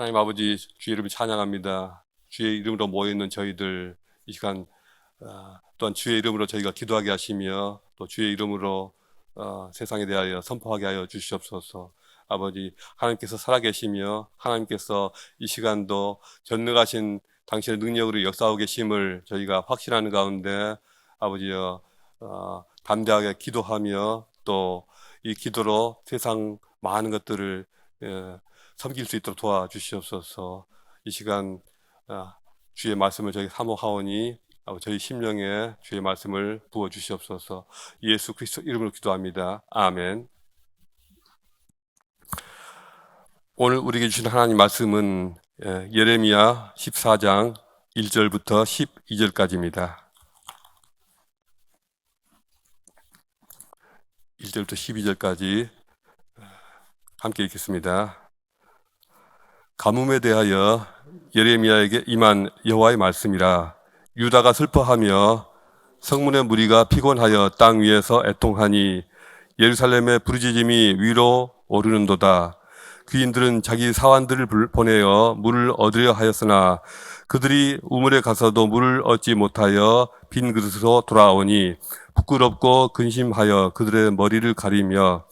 하나님 아버지, 주의 이름을 찬양합니다. 주의 이름으로 모여있는 저희들 이 시간 또한 주의 이름으로 저희가 기도하게 하시며 또 주의 이름으로 세상에 대하여 선포하게 하여 주시옵소서. 아버지, 하나님께서 살아계시며 하나님께서 이 시간도 전능하신 당신의 능력으로 역사하고 계심을 저희가 확신하는 가운데 아버지여 담대하게 기도하며 또 이 기도로 세상 많은 것들을 섬길 수 있도록 도와주시옵소서. 이 시간 주의 말씀을 저희 사모하오니 저희 심령에 주의 말씀을 부어주시옵소서. 예수 그리스도 이름으로 기도합니다. 아멘. 오늘 우리에게 주신 하나님 말씀은 예레미야 14장 1절부터 12절까지입니다. 1절부터 12절까지 함께 읽겠습니다. 가뭄에 대하여 예레미야에게 임한 여호와의 말씀이라. 유다가 슬퍼하며 성문의 무리가 피곤하여 땅 위에서 애통하니 예루살렘의 부르짖음이 위로 오르는도다. 귀인들은 자기 사환들을 보내어 물을 얻으려 하였으나 그들이 우물에 가서도 물을 얻지 못하여 빈 그릇으로 돌아오니 부끄럽고 근심하여 그들의 머리를 가리며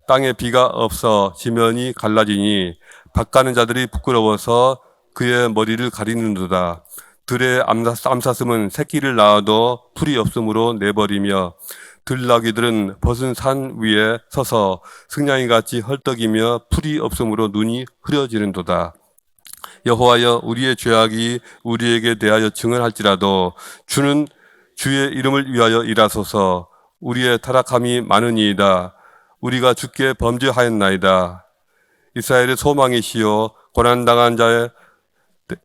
땅에 비가 없어 지면이 갈라지니 밭가는 자들이 부끄러워서 그의 머리를 가리는도다. 들의 암사슴은 새끼를 낳아도 풀이 없으므로 내버리며 들나귀들은 벗은 산 위에 서서 승냥이같이 헐떡이며 풀이 없으므로 눈이 흐려지는도다. 여호와여, 우리의 죄악이 우리에게 대하여 증언할지라도 주는 주의 이름을 위하여 일하소서. 우리의 타락함이 많으니이다. 우리가 주께 범죄하였나이다. 이스라엘의 소망이시요 고난당한 자의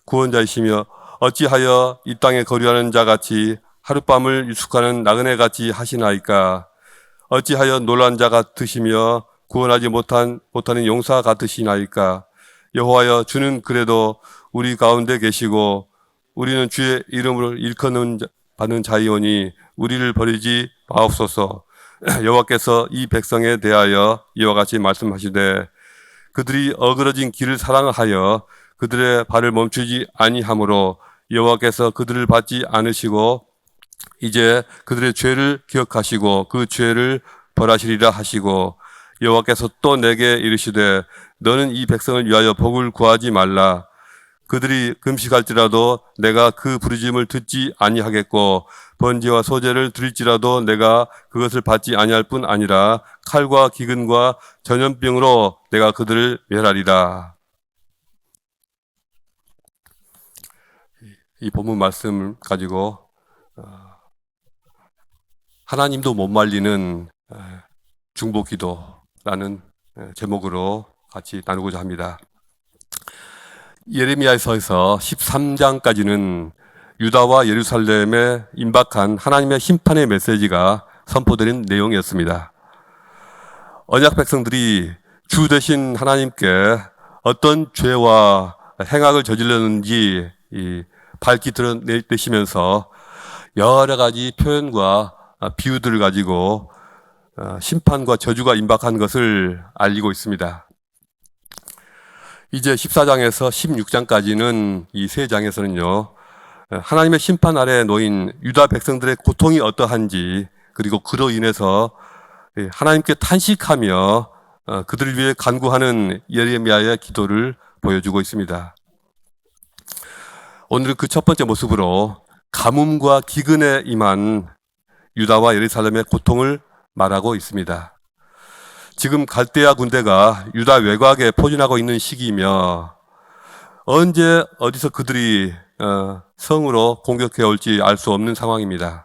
구원자이시며 어찌하여 이 땅에 거류하는 자같이 하룻밤을 유숙하는 나그네같이 하시나이까. 어찌하여 놀란 자 같으시며 구원하지 못하는 용사 같으시나이까. 여호와여, 주는 그래도 우리 가운데 계시고 우리는 주의 이름으로 일컫는 받는 자이오니 우리를 버리지 마옵소서. 여호와께서 이 백성에 대하여 이와 같이 말씀하시되 그들이 어그러진 길을 사랑하여 그들의 발을 멈추지 아니하므로 여호와께서 그들을 받지 않으시고 이제 그들의 죄를 기억하시고 그 죄를 벌하시리라 하시고 여호와께서 또 내게 이르시되 너는 이 백성을 위하여 복을 구하지 말라. 그들이 금식할지라도 내가 그 부르짖음을 듣지 아니하겠고 번제와 소제를 드릴지라도 내가 그것을 받지 아니할 뿐 아니라 칼과 기근과 전염병으로 내가 그들을 멸하리라. 이 본문 말씀 가지고 하나님도 못 말리는 중보기도라는 제목으로 같이 나누고자 합니다. 예레미야서에서 13장까지는 유다와 예루살렘에 임박한 하나님의 심판의 메시지가 선포되는 내용이었습니다. 언약 백성들이 주 되신 하나님께 어떤 죄와 행악을 저질렀는지 밝히 드러내시면서 여러 가지 표현과 비유들을 가지고 심판과 저주가 임박한 것을 알리고 있습니다. 이제 14장에서 16장까지는 이 세 장에서는요, 하나님의 심판 아래에 놓인 유다 백성들의 고통이 어떠한지, 그리고 그로 인해서 하나님께 탄식하며 그들을 위해 간구하는 예레미야의 기도를 보여주고 있습니다. 오늘은 그 첫 번째 모습으로 가뭄과 기근에 임한 유다와 예루살렘의 고통을 말하고 있습니다. 지금 갈대아 군대가 유다 외곽에 포진하고 있는 시기이며 언제 어디서 그들이 성으로 공격해 올지 알 수 없는 상황입니다.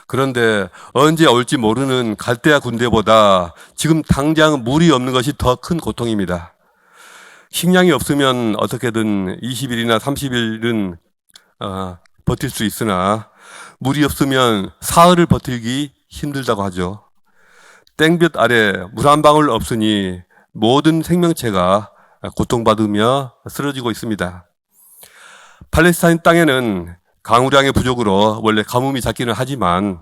그런데 언제 올지 모르는 갈대아 군대보다 지금 당장 물이 없는 것이 더 큰 고통입니다. 식량이 없으면 어떻게든 20일이나 30일은 버틸 수 있으나 물이 없으면 사흘을 버티기 힘들다고 하죠. 땡볕 아래 물 한 방울 없으니 모든 생명체가 고통받으며 쓰러지고 있습니다. 팔레스타인 땅에는 강우량의 부족으로 원래 가뭄이 잦기는 하지만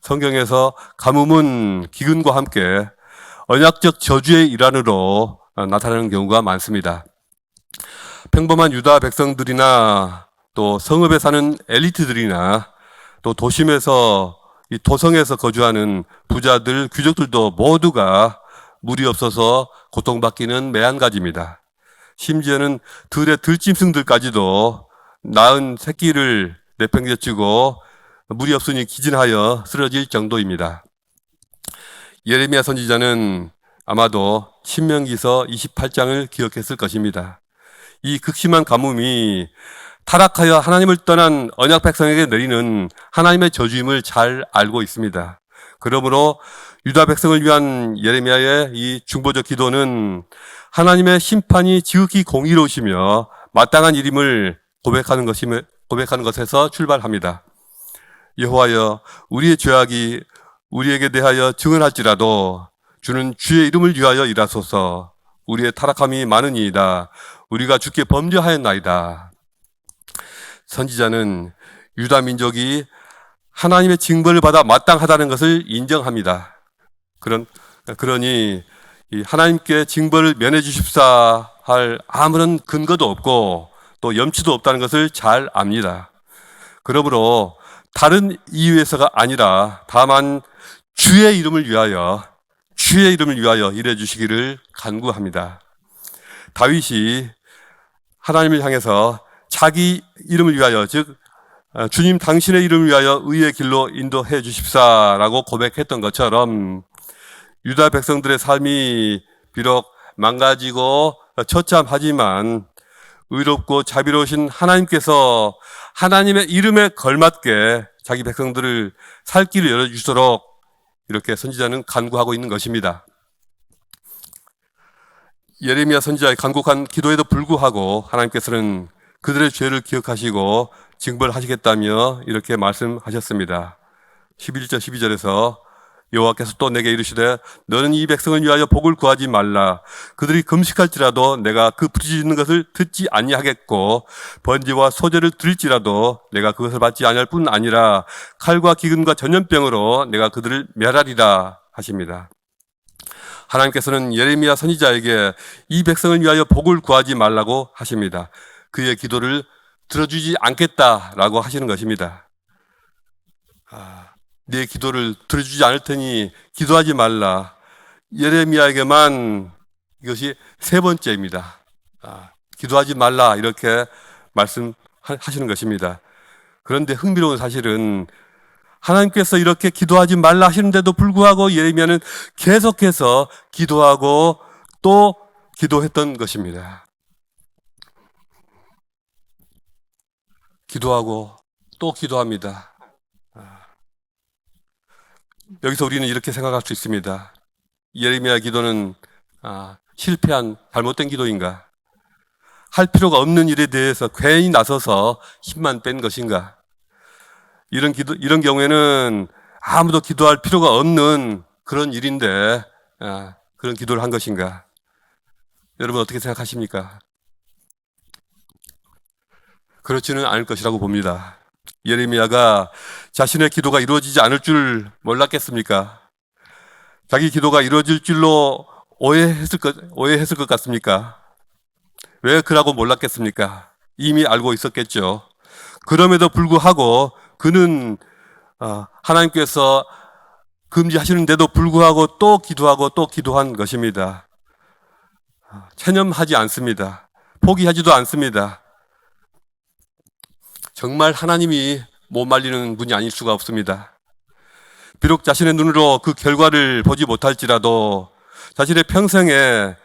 성경에서 가뭄은 기근과 함께 언약적 저주의 일환으로 나타나는 경우가 많습니다. 평범한 유다 백성들이나 또 성읍에 사는 엘리트들이나 또 도심에서 이 도성에서 거주하는 부자들, 귀족들도 모두가 물이 없어서 고통받기는 매한가지입니다. 심지어는 들의 들짐승들까지도 낳은 새끼를 내팽개치고 물이 없으니 기진하여 쓰러질 정도입니다. 예레미야 선지자는 아마도 신명기서 28장을 기억했을 것입니다. 이 극심한 가뭄이 타락하여 하나님을 떠난 언약 백성에게 내리는 하나님의 저주임을 잘 알고 있습니다. 그러므로 유다 백성을 위한 예레미야의 이 중보적 기도는 하나님의 심판이 지극히 공의로우시며 마땅한 일임을 고백하는 것에서 출발합니다. 여호와여, 우리의 죄악이 우리에게 대하여 증언할지라도 주는 주의 이름을 위하여 일하소서. 우리의 타락함이 많으니이다. 우리가 주께 범죄하였나이다. 선지자는 유다 민족이 하나님의 징벌을 받아 마땅하다는 것을 인정합니다. 그러니 하나님께 징벌을 면해 주십사 할 아무런 근거도 없고 또 염치도 없다는 것을 잘 압니다. 그러므로 다른 이유에서가 아니라 다만 주의 이름을 위하여 일해 주시기를 간구합니다. 다윗이 하나님을 향해서 자기 이름을 위하여, 즉 주님 당신의 이름을 위하여 의의 길로 인도해 주십사라고 고백했던 것처럼 유다 백성들의 삶이 비록 망가지고 처참하지만 의롭고 자비로우신 하나님께서 하나님의 이름에 걸맞게 자기 백성들을 살 길을 열어주도록 이렇게 선지자는 간구하고 있는 것입니다. 예레미야 선지자의 간곡한 기도에도 불구하고 하나님께서는 그들의 죄를 기억하시고 징벌하시겠다며 이렇게 말씀하셨습니다. 11절 12절에서 여호와께서 또 내게 이르시되 너는 이 백성을 위하여 복을 구하지 말라. 그들이 금식할지라도 내가 그 부르짖는 것을 듣지 아니하겠고 번제와 소제를 드릴지라도 내가 그것을 받지 아니할 뿐 아니라 칼과 기근과 전염병으로 내가 그들을 멸하리라 하십니다. 하나님께서는 예레미야 선지자에게 이 백성을 위하여 복을 구하지 말라고 하십니다. 그의 기도를 들어주지 않겠다라고 하시는 것입니다. 네 기도를 들어주지 않을 테니 기도하지 말라. 예레미야에게만 이것이 세 번째입니다. 기도하지 말라 이렇게 말씀하시는 것입니다. 그런데 흥미로운 사실은 하나님께서 이렇게 기도하지 말라 하시는데도 불구하고 예레미야는 계속해서 기도하고 또 기도했던 것입니다. 기도하고 또 기도합니다. 여기서 우리는 이렇게 생각할 수 있습니다. 예레미야 기도는 실패한 잘못된 기도인가? 할 필요가 없는 일에 대해서 괜히 나서서 힘만 뺀 것인가? 이런 경우에는 아무도 기도할 필요가 없는 그런 일인데 그런 기도를 한 것인가? 여러분 어떻게 생각하십니까? 그렇지는 않을 것이라고 봅니다. 예레미야가 자신의 기도가 이루어지지 않을 줄 몰랐겠습니까? 자기 기도가 이루어질 줄로 오해했을 것 같습니까? 왜 그라고 몰랐겠습니까? 이미 알고 있었겠죠. 그럼에도 불구하고 그는 하나님께서 금지하시는데도 불구하고 또 기도하고 또 기도한 것입니다. 체념하지 않습니다. 포기하지도 않습니다. 정말 하나님이 못 말리는 분이 아닐 수가 없습니다. 비록 자신의 눈으로 그 결과를 보지 못할지라도 자신의 평생에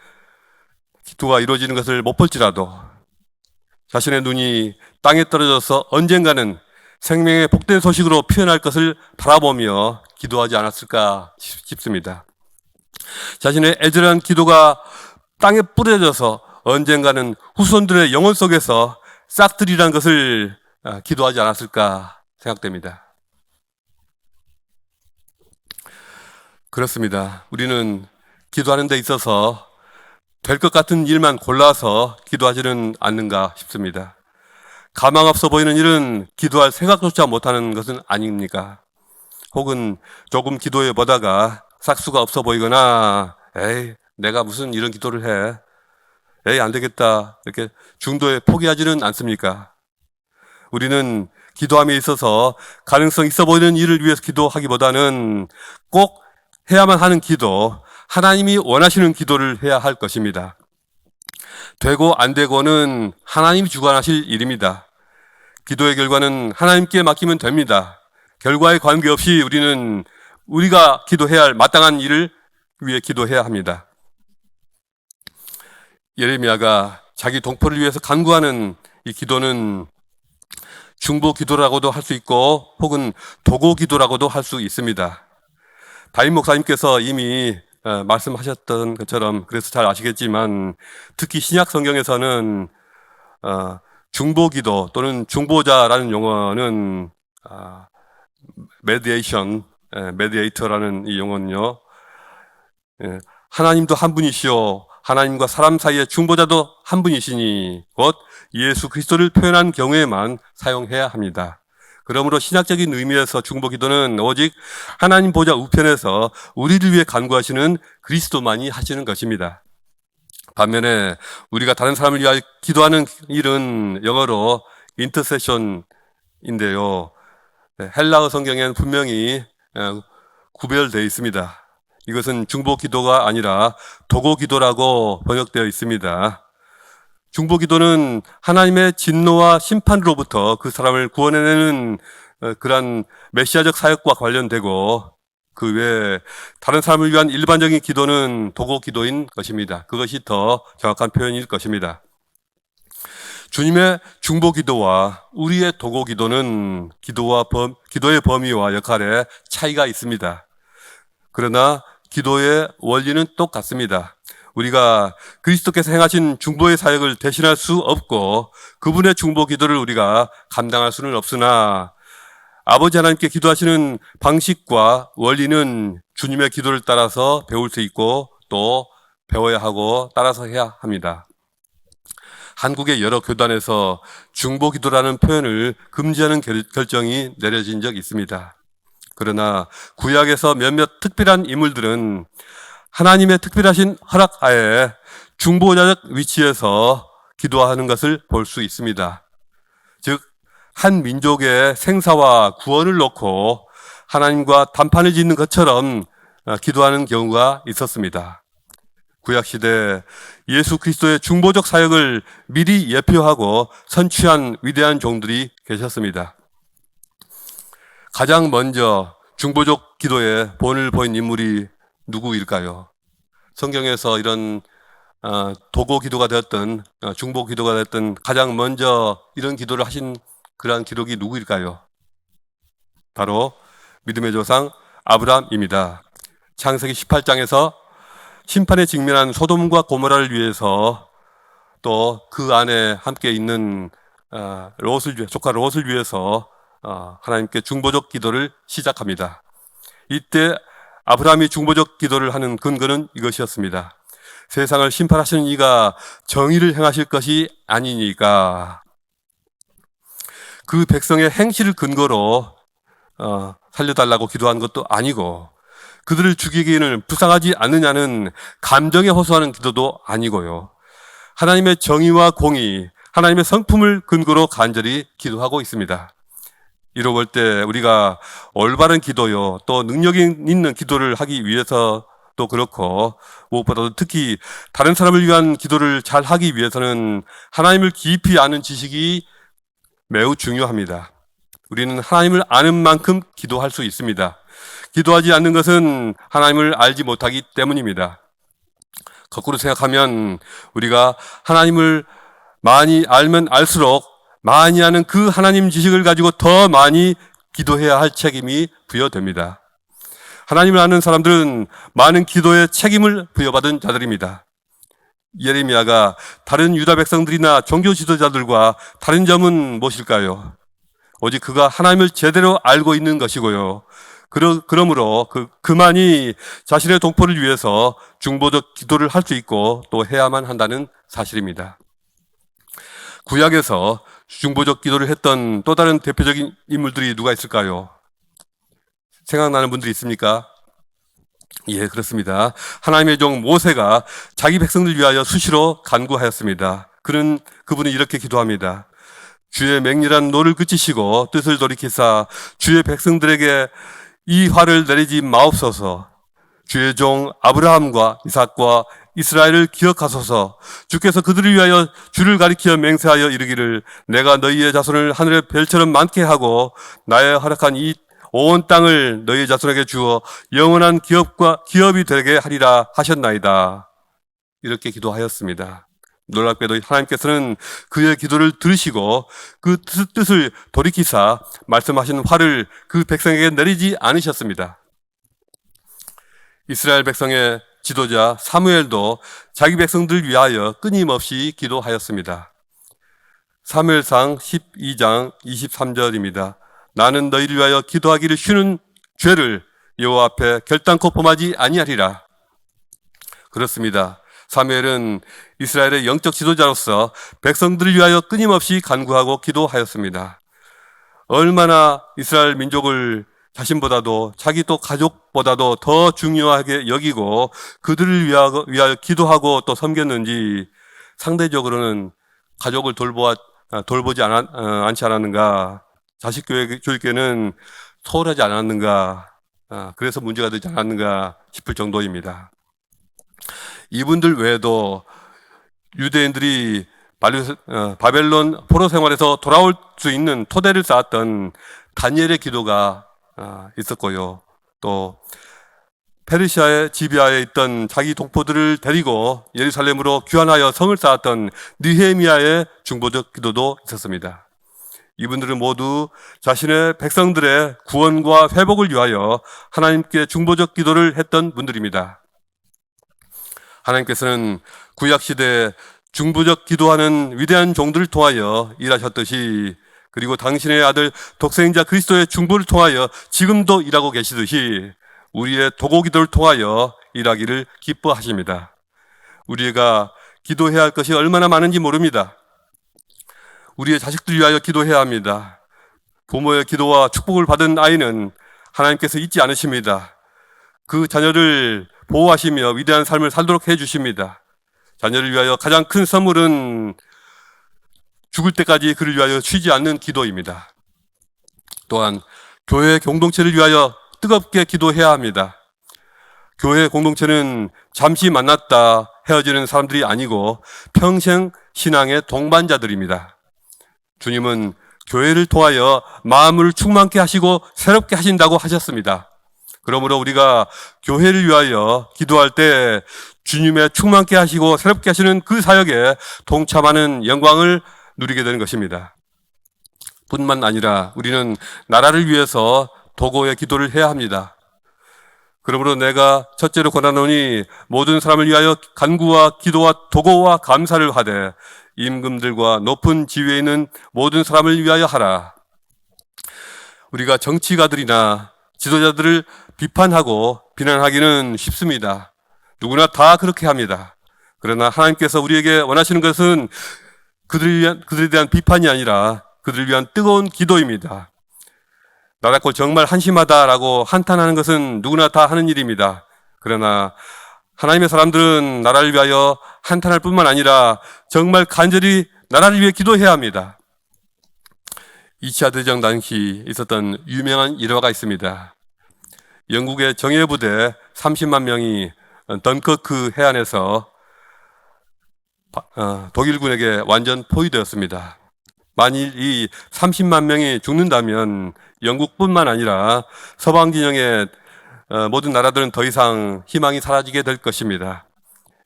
기도가 이루어지는 것을 못 볼지라도 자신의 눈이 땅에 떨어져서 언젠가는 생명의 복된 소식으로 표현할 것을 바라보며 기도하지 않았을까 싶습니다. 자신의 애절한 기도가 땅에 뿌려져서 언젠가는 후손들의 영혼 속에서 싹트리라는 것을 기도하지 않았을까 생각됩니다. 그렇습니다. 우리는 기도하는 데 있어서 될 것 같은 일만 골라서 기도하지는 않는가 싶습니다. 가망 없어 보이는 일은 기도할 생각조차 못하는 것은 아닙니까? 혹은 조금 기도해 보다가 싹수가 없어 보이거나 에이 내가 무슨 이런 기도를 해 에이, 안 되겠다, 이렇게 중도에 포기하지는 않습니까? 우리는 기도함에 있어서 가능성 있어 보이는 일을 위해서 기도하기보다는 꼭 해야만 하는 기도, 하나님이 원하시는 기도를 해야 할 것입니다. 되고 안 되고는 하나님이 주관하실 일입니다. 기도의 결과는 하나님께 맡기면 됩니다. 결과에 관계없이 우리는 우리가 기도해야 할 마땅한 일을 위해 기도해야 합니다. 예레미야가 자기 동포를 위해서 간구하는 이 기도는 중보 기도라고도 할 수 있고 혹은 도고 기도라고도 할 수 있습니다. 다임 목사님께서 이미 말씀하셨던 것처럼 그래서 잘 아시겠지만 특히 신약 성경에서는 중보 기도 또는 중보자라는 용어는 메디에이션, 메디에이터라는 이 용어는요, 하나님도 한 분이시오, 하나님과 사람 사이의 중보자도 한 분이시니 곧 예수 그리스도를 표현한 경우에만 사용해야 합니다. 그러므로 신학적인 의미에서 중보 기도는 오직 하나님 보좌 우편에서 우리를 위해 간구하시는 그리스도만이 하시는 것입니다. 반면에 우리가 다른 사람을 위하여 기도하는 일은 영어로 인터세션인데요. 헬라어 성경에는 분명히 구별되어 있습니다. 이것은 중보 기도가 아니라 도고 기도라고 번역되어 있습니다. 중보 기도는 하나님의 진노와 심판으로부터 그 사람을 구원해내는 그러한 메시아적 사역과 관련되고 그 외에 다른 사람을 위한 일반적인 기도는 도고 기도인 것입니다. 그것이 더 정확한 표현일 것입니다. 주님의 중보 기도와 우리의 도고 기도는 기도의 범위와 역할에 차이가 있습니다. 그러나 기도의 원리는 똑같습니다. 우리가 그리스도께서 행하신 중보의 사역을 대신할 수 없고 그분의 중보 기도를 우리가 감당할 수는 없으나 아버지 하나님께 기도하시는 방식과 원리는 주님의 기도를 따라서 배울 수 있고 또 배워야 하고 따라서 해야 합니다. 한국의 여러 교단에서 중보 기도라는 표현을 금지하는 결정이 내려진 적이 있습니다. 그러나 구약에서 몇몇 특별한 인물들은 하나님의 특별하신 허락하에 중보자적 위치에서 기도하는 것을 볼 수 있습니다. 즉, 한 민족의 생사와 구원을 놓고 하나님과 단판을 짓는 것처럼 기도하는 경우가 있었습니다. 구약시대 예수 그리스도의 중보적 사역을 미리 예표하고 선취한 위대한 종들이 계셨습니다. 가장 먼저 중보적 기도에 본을 보인 인물이 누구일까요? 성경에서 이런 도고 기도가 되었던 중보 기도가 되었던 가장 먼저 이런 기도를 하신 그러한 기록이 누구일까요? 바로 믿음의 조상 아브라함입니다. 창세기 18장에서 심판에 직면한 소돔과 고모라를 위해서 또 그 안에 함께 있는 조카 롯을 위해서 하나님께 중보적 기도를 시작합니다. 이때 아브라함이 중보적 기도를 하는 근거는 이것이었습니다. 세상을 심판하시는 이가 정의를 행하실 것이 아니니까 그 백성의 행실을 근거로 살려달라고 기도한 것도 아니고 그들을 죽이기에는 불쌍하지 않느냐는 감정에 호소하는 기도도 아니고요. 하나님의 정의와 공의, 하나님의 성품을 근거로 간절히 기도하고 있습니다. 이로 볼 때 우리가 올바른 기도요, 또 능력 있는 기도를 하기 위해서도 그렇고 무엇보다도 특히 다른 사람을 위한 기도를 잘 하기 위해서는 하나님을 깊이 아는 지식이 매우 중요합니다. 우리는 하나님을 아는 만큼 기도할 수 있습니다. 기도하지 않는 것은 하나님을 알지 못하기 때문입니다. 거꾸로 생각하면 우리가 하나님을 많이 알면 알수록 많이 아는 그 하나님 지식을 가지고 더 많이 기도해야 할 책임이 부여됩니다. 하나님을 아는 사람들은 많은 기도의 책임을 부여받은 자들입니다. 예레미야가 다른 유다 백성들이나 종교 지도자들과 다른 점은 무엇일까요? 오직 그가 하나님을 제대로 알고 있는 것이고요. 그러므로 그만이 자신의 동포를 위해서 중보적 기도를 할 수 있고 또 해야만 한다는 사실입니다. 구약에서 중보적 기도를 했던 또 다른 대표적인 인물들이 누가 있을까요? 생각나는 분들이 있습니까? 예, 그렇습니다. 하나님의 종 모세가 자기 백성들 위하여 수시로 간구하였습니다. 그분은 이렇게 기도합니다. 주의 맹렬한 노를 그치시고 뜻을 돌이키사 주의 백성들에게 이 화를 내리지 마옵소서. 주의 종 아브라함과 이삭과 이스라엘을 기억하소서. 주께서 그들을 위하여 주를 가리켜 맹세하여 이르기를 내가 너희의 자손을 하늘의 별처럼 많게 하고 나의 허락한 이 온 땅을 너희 자손에게 주어 영원한 기업이 되게 하리라 하셨나이다. 이렇게 기도하였습니다. 놀랍게도 하나님께서는 그의 기도를 들으시고 그 뜻을 돌이키사 말씀하신 화를 그 백성에게 내리지 않으셨습니다. 이스라엘 백성의 지도자 사무엘도 자기 백성들을 위하여 끊임없이 기도하였습니다. 사무엘상 12장 23절입니다. 나는 너희를 위하여 기도하기를 쉬는 죄를 여호와 앞에 결단코 범하지 아니하리라. 그렇습니다. 사무엘은 이스라엘의 영적 지도자로서 백성들을 위하여 끊임없이 간구하고 기도하였습니다. 얼마나 이스라엘 민족을 자신보다도 자기 또 가족보다도 더 중요하게 여기고 그들을 위하여 기도하고 또 섬겼는지 상대적으로는 가족을 돌보지 않지 않았는가, 자식 교육에는 소홀하지 않았는가, 그래서 문제가 되지 않았는가 싶을 정도입니다. 이분들 외에도 유대인들이 바벨론 포로 생활에서 돌아올 수 있는 토대를 쌓았던 다니엘의 기도가 있었고요. 또 페르시아의 지비아에 있던 자기 동포들을 데리고 예루살렘으로 귀환하여 성을 쌓았던 느헤미야의 중보적 기도도 있었습니다. 이분들은 모두 자신의 백성들의 구원과 회복을 위하여 하나님께 중보적 기도를 했던 분들입니다. 하나님께서는 구약시대에 중보적 기도하는 위대한 종들을 통하여 일하셨듯이, 그리고 당신의 아들 독생자 그리스도의 중보를 통하여 지금도 일하고 계시듯이 우리의 도고 기도를 통하여 일하기를 기뻐하십니다. 우리가 기도해야 할 것이 얼마나 많은지 모릅니다. 우리의 자식들 위하여 기도해야 합니다. 부모의 기도와 축복을 받은 아이는 하나님께서 잊지 않으십니다. 그 자녀를 보호하시며 위대한 삶을 살도록 해주십니다. 자녀를 위하여 가장 큰 선물은 죽을 때까지 그를 위하여 쉬지 않는 기도입니다. 또한 교회 공동체를 위하여 뜨겁게 기도해야 합니다. 교회 공동체는 잠시 만났다 헤어지는 사람들이 아니고 평생 신앙의 동반자들입니다. 주님은 교회를 통하여 마음을 충만케 하시고 새롭게 하신다고 하셨습니다. 그러므로 우리가 교회를 위하여 기도할 때 주님의 충만케 하시고 새롭게 하시는 그 사역에 동참하는 영광을 누리게 되는 것입니다. 뿐만 아니라 우리는 나라를 위해서 도고의 기도를 해야 합니다. 그러므로 내가 첫째로 권하노니 모든 사람을 위하여 간구와 기도와 도고와 감사를 하되 임금들과 높은 지위에 있는 모든 사람을 위하여 하라. 우리가 정치가들이나 지도자들을 비판하고 비난하기는 쉽습니다. 누구나 다 그렇게 합니다. 그러나 하나님께서 우리에게 원하시는 것은 그들에 대한 비판이 아니라 그들을 위한 뜨거운 기도입니다. 나라꼴 정말 한심하다라고 한탄하는 것은 누구나 다 하는 일입니다. 그러나 하나님의 사람들은 나라를 위하여 한탄할 뿐만 아니라 정말 간절히 나라를 위해 기도해야 합니다. 2차 대전 당시 있었던 유명한 일화가 있습니다. 영국의 정예부대 30만 명이 던커크 해안에서 독일군에게 완전 포위되었습니다. 만일 이 30만 명이 죽는다면 영국뿐만 아니라 서방 진영의 모든 나라들은 더 이상 희망이 사라지게 될 것입니다.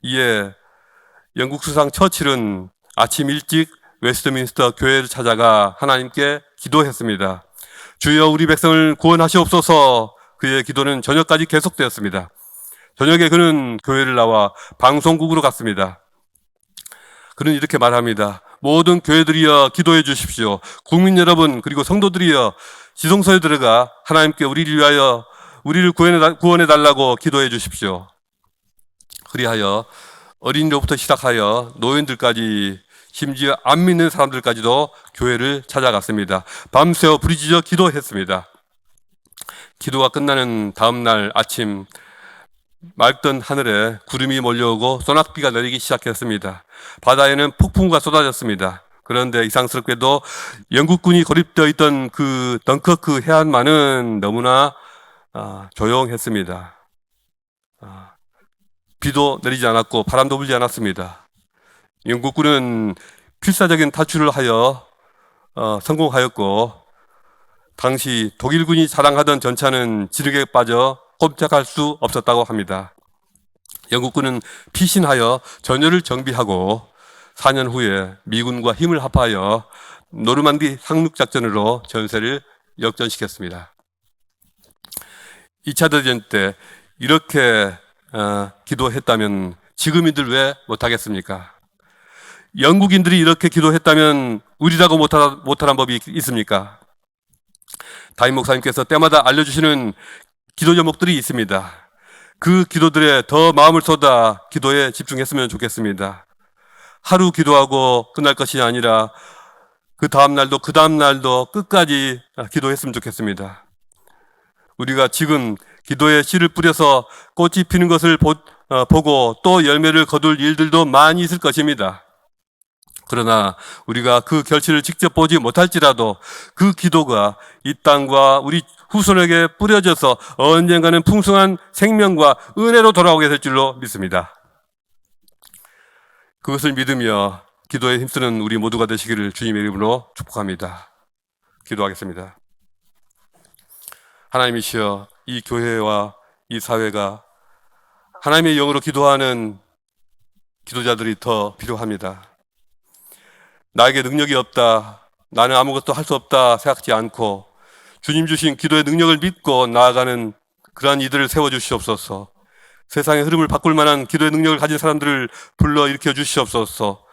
이에 영국 수상 처칠은 아침 일찍 웨스트민스터 교회를 찾아가 하나님께 기도했습니다. 주여 우리 백성을 구원하시옵소서. 그의 기도는 저녁까지 계속되었습니다. 저녁에 그는 교회를 나와 방송국으로 갔습니다. 그는 이렇게 말합니다. 모든 교회들이여 기도해 주십시오. 국민 여러분 그리고 성도들이여 지성소에 들어가 하나님께 우리를 위하여 우리를 구원해 달라고 기도해 주십시오. 그리하여 어린이로부터 시작하여 노인들까지 심지어 안 믿는 사람들까지도 교회를 찾아갔습니다. 밤새워 부르짖어 기도했습니다. 기도가 끝나는 다음 날 아침 맑던 하늘에 구름이 몰려오고 소낙비가 내리기 시작했습니다. 바다에는 폭풍우가 쏟아졌습니다. 그런데 이상스럽게도 영국군이 고립되어 있던 그 덩커크 해안만은 너무나 조용했습니다. 비도 내리지 않았고 바람도 불지 않았습니다. 영국군은 필사적인 탈출을 하여 성공하였고, 당시 독일군이 자랑하던 전차는 진흙에 빠져 꼼짝할 수 없었다고 합니다. 영국군은 피신하여 전열을 정비하고 4년 후에 미군과 힘을 합하여 노르만디 상륙작전으로 전세를 역전시켰습니다. 2차 대전 때 이렇게 기도했다면 지금인들 왜 못하겠습니까? 영국인들이 이렇게 기도했다면 우리라고 못하는 법이 있습니까? 담임 목사님께서 때마다 알려주시는 기도 제목들이 있습니다. 그 기도들에 더 마음을 쏟아 기도에 집중했으면 좋겠습니다. 하루 기도하고 끝날 것이 아니라 그 다음 날도 끝까지 기도했으면 좋겠습니다. 우리가 지금 기도에 씨를 뿌려서 꽃이 피는 것을 보고 또 열매를 거둘 일들도 많이 있을 것입니다. 그러나 우리가 그 결실을 직접 보지 못할지라도 그 기도가 이 땅과 우리 후손에게 뿌려져서 언젠가는 풍성한 생명과 은혜로 돌아오게 될 줄로 믿습니다. 그것을 믿으며 기도에 힘쓰는 우리 모두가 되시기를 주님의 이름으로 축복합니다. 기도하겠습니다. 하나님이시여, 이 교회와 이 사회가 하나님의 영으로 기도하는 기도자들이 더 필요합니다. 나에게 능력이 없다, 나는 아무것도 할 수 없다 생각지 않고 주님 주신 기도의 능력을 믿고 나아가는 그러한 이들을 세워주시옵소서. 세상의 흐름을 바꿀 만한 기도의 능력을 가진 사람들을 불러일으켜 주시옵소서.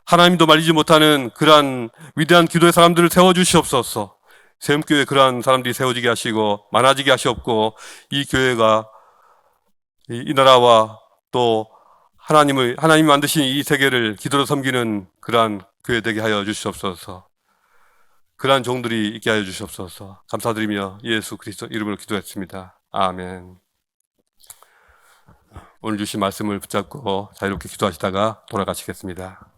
하나님도 말리지 못하는 그러한 위대한 기도의 사람들을 세워주시옵소서. 세움교회 그러한 사람들이 세워지게 하시고 많아지게 하시옵고, 이 교회가 이 나라와 또 하나님이 만드신 이 세계를 기도로 섬기는 그러한 교회 되게 하여 주시옵소서. 그러한 종들이 있게 하여 주시옵소서. 감사드리며 예수 그리스도 이름으로 기도했습니다. 아멘. 오늘 주신 말씀을 붙잡고 자유롭게 기도하시다가 돌아가시겠습니다.